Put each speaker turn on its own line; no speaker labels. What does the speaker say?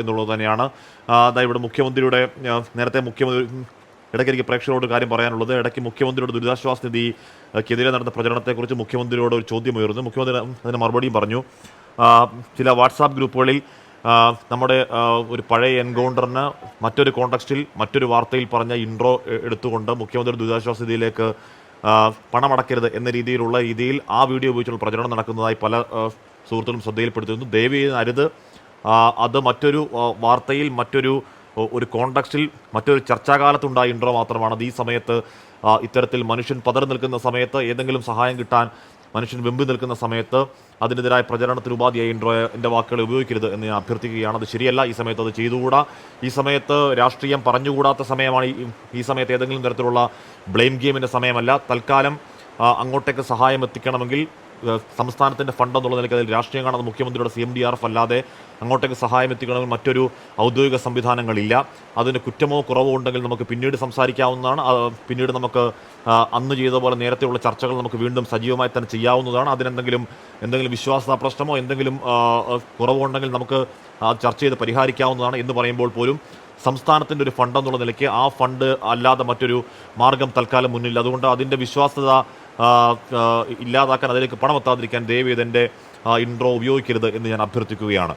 എന്നുള്ളത് തന്നെയാണ്. ഇവിടെ മുഖ്യമന്ത്രിയുടെ നേരത്തെ ഇടയ്ക്ക് പ്രേക്ഷകരോട് കാര്യം പറയാനുള്ളത്. ഇടയ്ക്ക് മുഖ്യമന്ത്രിയുടെ ദുരിതാശ്വാസ നിധിക്കെതിരെ നടന്ന പ്രചരണത്തെക്കുറിച്ച് മുഖ്യമന്ത്രിയോട് ഒരു ചോദ്യം ഉയർന്നു. മുഖ്യമന്ത്രി അതിന് മറുപടിയും പറഞ്ഞു. ചില വാട്സാപ്പ് ഗ്രൂപ്പുകളിൽ നമ്മുടെ ഒരു പഴയ എൻകൗണ്ടറിന് മറ്റൊരു കോണ്ടക്സ്റ്റിൽ മറ്റൊരു വാർത്തയിൽ പറഞ്ഞ ഇൻട്രോ എടുത്തുകൊണ്ട് മുഖ്യമന്ത്രി ദുരിതാശ്വാസ നിധിയിലേക്ക് പണമടക്കരുത് എന്ന രീതിയിൽ ആ വീഡിയോ ഉപയോഗിച്ചുള്ള പ്രചരണം നടക്കുന്നതായി പല സുഹൃത്തുക്കളും ശ്രദ്ധയിൽപ്പെടുത്തുന്നു. ദയവേത് അരുത്. അത് മറ്റൊരു വാർത്തയിൽ ഒരു കോണ്ടക്സ്റ്റിൽ മറ്റൊരു ചർച്ചാകാലത്തുണ്ടായ ഇൻട്രോ മാത്രമാണ്. അത് ഈ സമയത്ത് ഇത്തരത്തിൽ മനുഷ്യൻ പതറി നിൽക്കുന്ന സമയത്ത്, ഏതെങ്കിലും സഹായം കിട്ടാൻ മനുഷ്യൻ വെമ്പി നിൽക്കുന്ന സമയത്ത് അതിനെതിരായ പ്രചരണത്തിന് ഉപാധിയായി എൻ്റെ വാക്കുകളെ ഉപയോഗിക്കരുത് എന്ന് ഞാൻ അഭ്യർത്ഥിക്കുകയാണ്. അത് ശരിയല്ല. ഈ സമയത്ത് അത് ചെയ്തുകൂടാ. ഈ സമയത്ത് രാഷ്ട്രീയം പറഞ്ഞുകൂടാത്ത സമയമാണ്. ഈ സമയത്ത് ഏതെങ്കിലും തരത്തിലുള്ള ബ്ലെയിം ഗെയിമിൻ്റെ സമയമല്ല. തൽക്കാലം അങ്ങോട്ടേക്ക് സഹായം എത്തിക്കണമെങ്കിൽ സംസ്ഥാനത്തിൻ്റെ ഫണ്ട് എന്നുള്ള നിലയ്ക്ക് അതിൽ രാഷ്ട്രീയം കാണുന്ന മുഖ്യമന്ത്രിയുടെ CMDRF അല്ലാതെ അങ്ങോട്ടേക്ക് സഹായം എത്തിക്കണമെങ്കിൽ മറ്റൊരു ഔദ്യോഗിക സംവിധാനങ്ങളില്ല. അതിന് കുറ്റമോ കുറവോ ഉണ്ടെങ്കിൽ നമുക്ക് പിന്നീട് സംസാരിക്കാവുന്നതാണ്. പിന്നീട് നമുക്ക് അന്ന് ചെയ്ത പോലെ നേരത്തെയുള്ള ചർച്ചകൾ നമുക്ക് വീണ്ടും സജീവമായി തന്നെ ചെയ്യാവുന്നതാണ്. എന്തെങ്കിലും വിശ്വാസ പ്രശ്നമോ എന്തെങ്കിലും കുറവുണ്ടെങ്കിൽ നമുക്ക് ചർച്ച ചെയ്ത് പരിഹരിക്കാവുന്നതാണ്. എന്ന് പറയുമ്പോൾ പോലും സംസ്ഥാനത്തിൻ്റെ ഒരു ഫണ്ട് എന്നുള്ള നിലയ്ക്ക് ആ ഫണ്ട് അല്ലാതെ മറ്റൊരു മാർഗം തൽക്കാലം മുന്നിൽ. അതുകൊണ്ട് അതിൻ്റെ വിശ്വാസ്യത ഇല്ലാതാക്കാൻ, അതിലേക്ക് പണം എത്താതിരിക്കാൻ ദയവേത് എൻ്റെ ഇൻട്രോ ഉപയോഗിക്കരുത് എന്ന് ഞാൻ അഭ്യർത്ഥിക്കുകയാണ്.